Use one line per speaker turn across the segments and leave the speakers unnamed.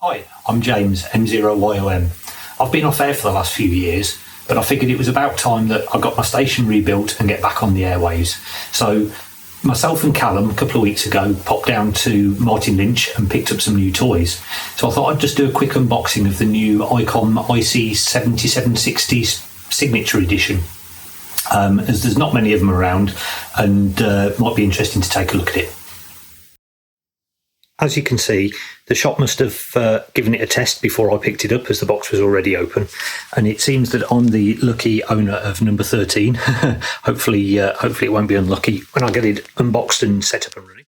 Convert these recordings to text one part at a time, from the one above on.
Hi, I'm James, M0YOM. I've been off air for the last few years, but I figured it was about time that I got my station rebuilt and get back on the airwaves. So myself and Callum, a couple of weeks ago, popped down to Martin Lynch and picked up some new toys. So I thought I'd just do a quick unboxing of the new ICOM IC-7760 Signature Edition, as there's not many of them around, and might be interesting to take a look at it. As you can see, the shop must have given it a test before I picked it up, as the box was already open, and it seems that I'm the lucky owner of number 13. hopefully it won't be unlucky when I get it unboxed and set up and running.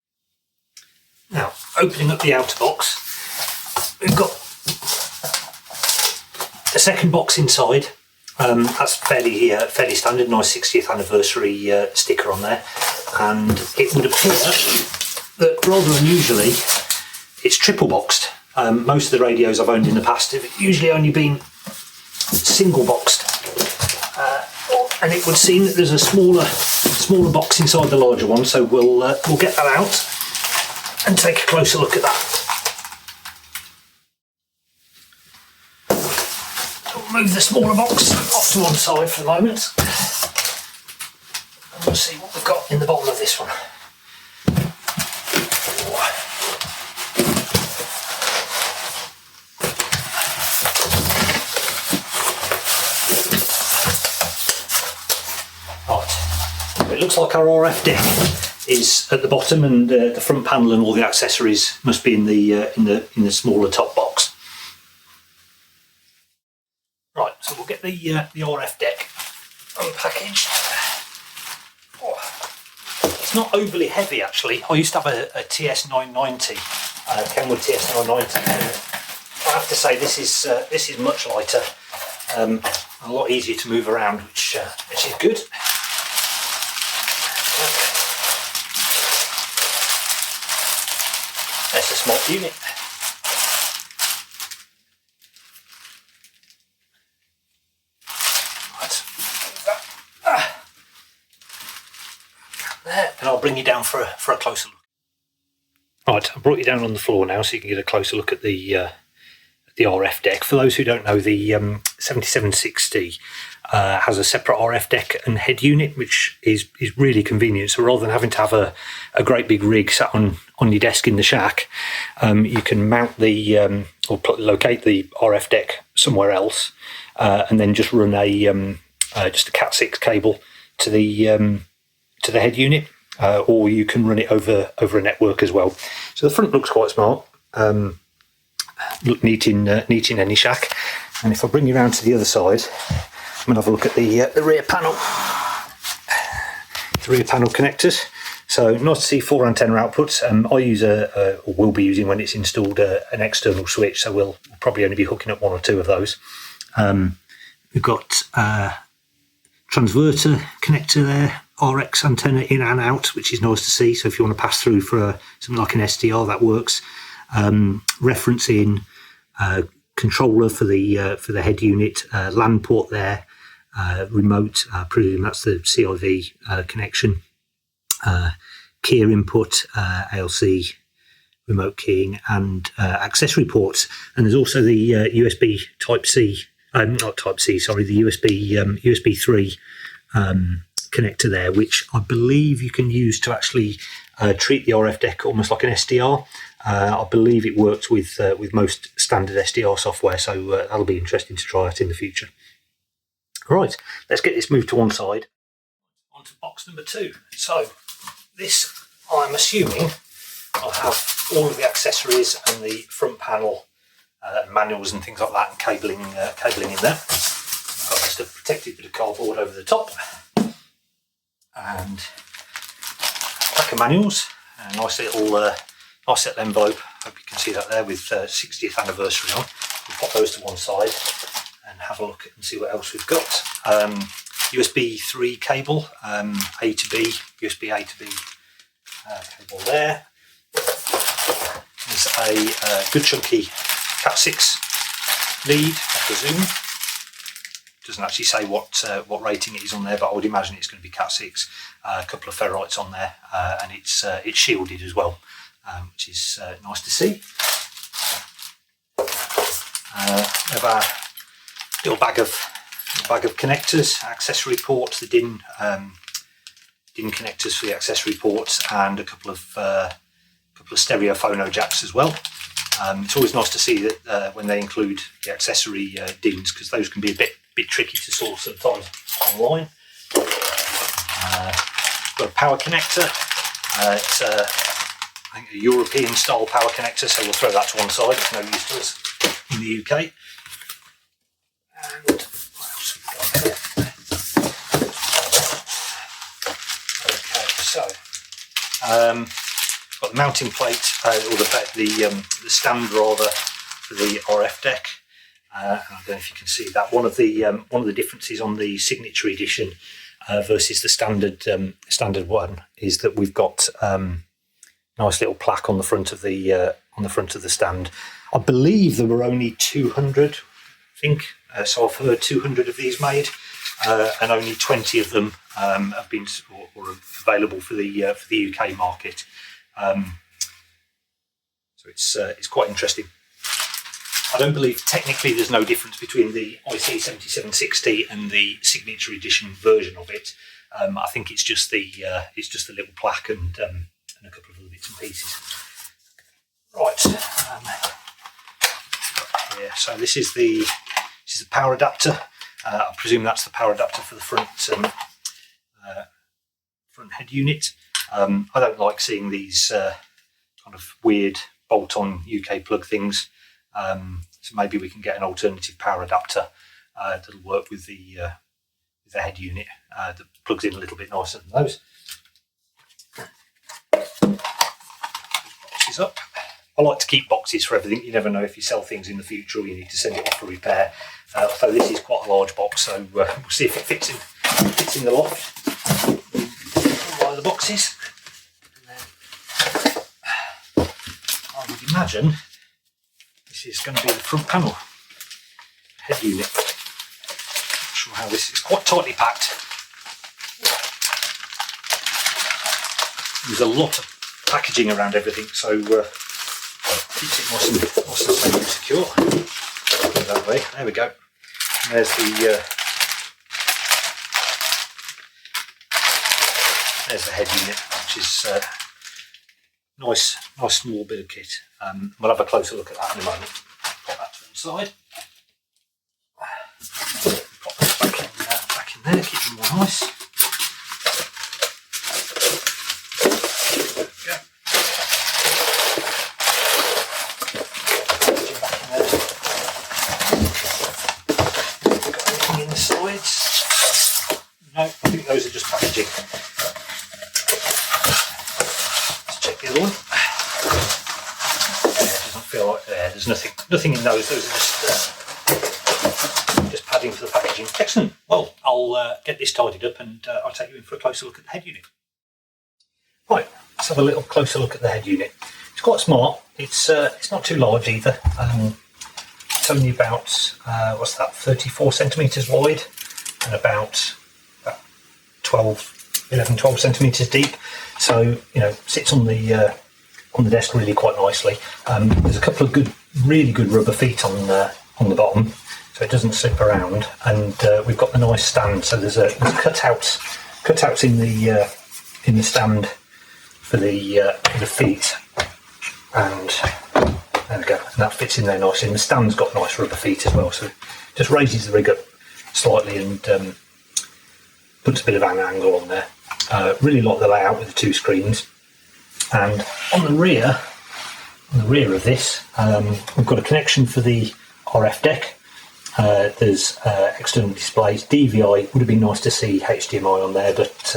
Now, opening up the outer box, we've got a second box inside. That's fairly standard, nice 60th anniversary sticker on there, and it would appear that rather unusually it's triple boxed. Most of the radios I've owned in the past have usually only been single boxed, and it would seem that there's a smaller box inside the larger one, so we'll get that out and take a closer look at that. We'll move the smaller box off to one side for the moment, and we'll see what we've got in the bottom of this one. It looks like our RF deck is at the bottom, and the front panel and all the accessories must be in the smaller top box. Right, so we'll get the RF deck unpackaged. Oh, it's not overly heavy actually. I used to have a TS990, Kenwood TS990. I have to say this is much lighter, a lot easier to move around, which is good. That's a small unit. Right. There, and I'll bring you down for a closer look. Right, I brought you down on the floor now so you can get a closer look at the RF deck. For those who don't know, the 7760 has a separate RF deck and head unit, which is really convenient. So rather than having to have a great big rig sat on your desk in the shack, you can mount the or locate the RF deck somewhere else, and then just run just a Cat6 cable to the head unit, or you can run it over a network as well. So the front looks quite smart. Look neat in any shack. And if I bring you around to the other side, I'm going to have a look at the rear panel. The rear panel connectors. So nice to see 4 antenna outputs. I use or will be using when it's installed an external switch, so we'll probably only be hooking up 1 or 2 of those. We've got transverter connector there, RX antenna in and out, which is nice to see. So if you want to pass through for something like an SDR, that works. Referencing controller for the head unit, LAN port there, remote, I presume that's the CIV connection, keyer input, ALC remote keying, and accessory ports. And there's also the USB Type-C, not Type-C, sorry, the USB 3 connector there, which I believe you can use to actually treat the RF deck almost like an SDR. I believe it works with most standard SDR software, so that'll be interesting to try out in the future. Right, let's get this moved to one side. On to box number 2. So this, I'm assuming, will have all of the accessories and the front panel, manuals and things like that, and cabling in there. I've got just a protected bit of cardboard over the top, and a pack of manuals, a nice little envelope. Hope you can see that there with 60th anniversary on. We'll pop those to one side and have a look and see what else we've got. USB 3 cable, A to B, USB A to B cable there. There's a good chunky Cat6 lead, I presume. Doesn't actually say what rating it is on there, but I would imagine it's going to be Cat6. A couple of ferrites on there, and it's shielded as well, which is nice to see. We have our little bag of connectors, accessory ports, the DIN connectors for the accessory ports, and a couple of stereo phono jacks as well. It's always nice to see that when they include the accessory DINs, because those can be a bit tricky to source sometimes online. Got a power connector. It's I think a European style power connector, so we'll throw that to one side. It's no use to us in the UK. And what else have we got here? Okay, so got the mounting plate, or the stand rather, for the RF deck. I don't know if you can see that. One of the differences on the Signature Edition versus the standard one is that we've got nice little plaque on the front of the stand. I believe there were only 200, I think. So I've heard 200 of these made, and only 20 of them have been or are available for the UK market. So it's quite interesting. I don't believe technically there's no difference between the IC-7760 and the Signature Edition version of it. I think it's just the little plaque and a couple of other bits and pieces. Right. Yeah. So this is the power adapter. I presume that's the power adapter for the front head unit. I don't like seeing these kind of weird bolt-on UK plug things. So maybe we can get an alternative power adapter that'll work with the head unit that plugs in a little bit nicer than those. Boxes up. I like to keep boxes for everything. You never know if you sell things in the future or you need to send it off for repair. So this is quite a large box, so we'll see if it fits in the loft. One of the boxes. And then I would imagine this is going to be the front panel head unit. Not sure how this is. Quite tightly packed. There's a lot of packaging around everything, so keeps it nice and safe and secure. That way. There we go. And there's the head unit, which is nice small bit of kit. We'll have a closer look at that in a moment. Put that to one side. Pop that back in there, keep them more nice. No, I think those are just packaging. Let's check the other one. Yeah, it doesn't feel like there. There's nothing in those. Those are just padding for the packaging. Excellent. Well, I'll get this tidied up and I'll take you in for a closer look at the head unit. Right, let's have a little closer look at the head unit. It's quite smart. It's not too large either. It's only about 34 centimetres wide and about 11-12 centimetres deep. So sits on the desk really quite nicely. There's a couple of really good rubber feet on the bottom, so it doesn't slip around. And we've got the nice stand. So there's cutouts in the stand for the feet, and there we go. And that fits in there nicely. And the stand's got nice rubber feet as well, so it just raises the rig up slightly and puts a bit of an angle on there. Really like the layout with the two screens. And on the rear of this, we've got a connection for the RF deck. There's external displays. DVI would have been nice to see HDMI on there, but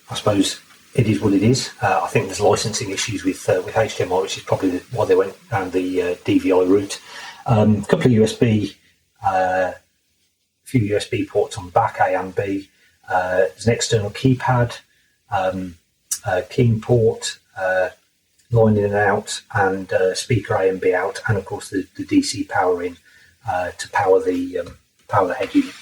I suppose it is what it is. I think there's licensing issues with HDMI, which is probably why they went down the DVI route. A couple of USB. Few USB ports on the back, A and B. There's an external keypad, keying port, line in and out, and speaker A and B out, and of course the DC power in to power the head unit.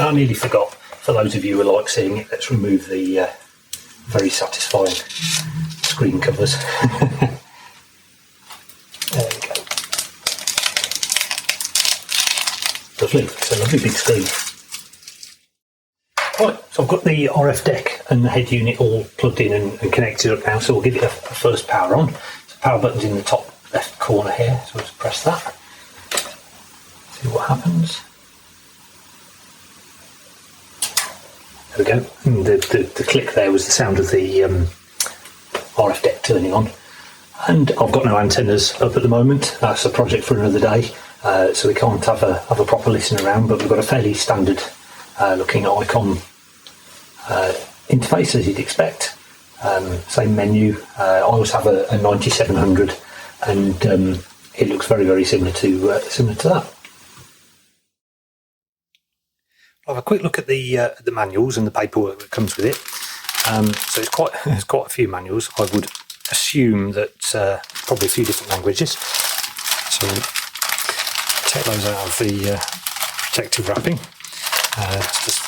I nearly forgot, for those of you who like seeing it, let's remove the very satisfying screen covers. There we go. Lovely, it's a lovely big screen. Right, so I've got the RF deck and the head unit all plugged in and connected up now, so we'll give it a first power on. So power button's in the top left corner here, so let's press that. See what happens. There we go. And the click there was the sound of the RF deck turning on. And I've got no antennas up at the moment. That's a project for another day, so we can't have a proper listen around. But we've got a fairly standard looking ICOM interface, as you'd expect. Same menu. I always have a 9700, and it looks very, very similar to that. I'll have a quick look at the manuals and the paperwork that comes with it. So there's quite a few manuals. I would assume that probably a few different languages. So take those out of the protective wrapping. It's just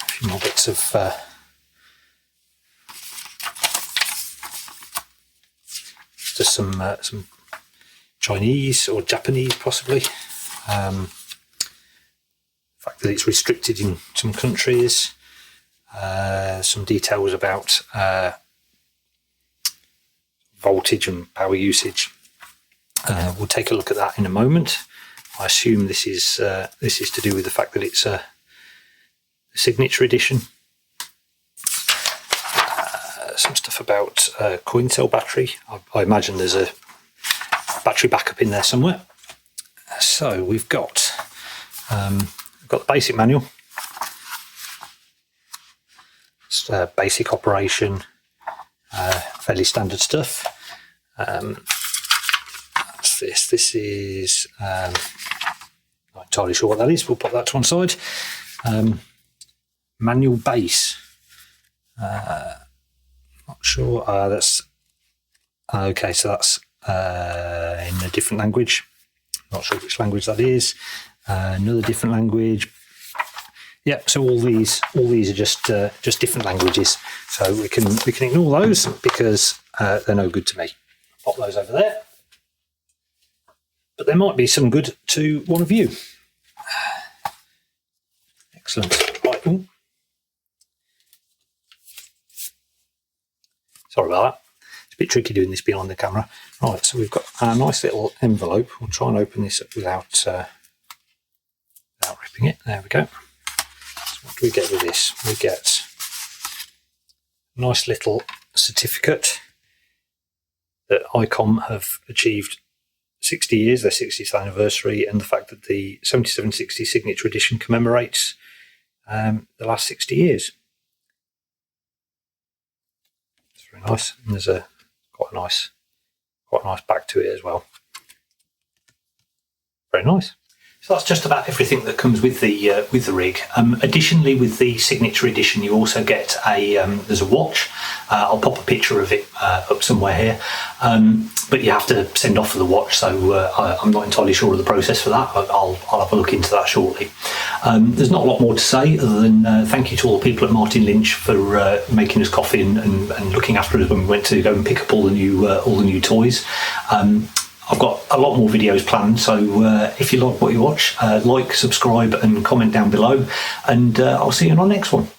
a few more bits of just some Chinese or Japanese possibly. The fact that it's restricted in some countries. Some details about voltage and power usage. We'll take a look at that in a moment. I assume this is to do with the fact that it's a Signature Edition. Some stuff about coin cell battery. I imagine there's a battery backup in there somewhere. So we've got the basic manual. It's basic operation, fairly standard stuff. What's this? This is not entirely sure what that is. We'll put that to one side. Manual base. Not sure. That's okay. So that's in a different language. Not sure which language that is. Another different language. Yeah, so all these are just different languages. So we can ignore those because they're no good to me. Pop those over there. But there might be some good to one of you. Excellent. Right. Ooh. Sorry about that. It's a bit tricky doing this behind the camera. Right, so we've got a nice little envelope. We'll try and open this up without ripping it. There we go. So what do we get with this? We get a nice little certificate that ICOM have achieved 60 years, their 60th anniversary, and the fact that the 7760 Signature Edition commemorates the last 60 years. It's very nice, and there's quite a nice back to it as well. Very nice. So that's just about everything that comes with the rig. Additionally, with the Signature Edition, you also get there's a watch. I'll pop a picture of it up somewhere here. But you have to send off for the watch, so I'm not entirely sure of the process for that. But I'll have a look into that shortly. There's not a lot more to say other than thank you to all the people at Martin Lynch for making us coffee and looking after us when we went to go and pick up all the new toys. I've got a lot more videos planned, so if you like what you watch, like, subscribe and comment down below, and I'll see you on our next one.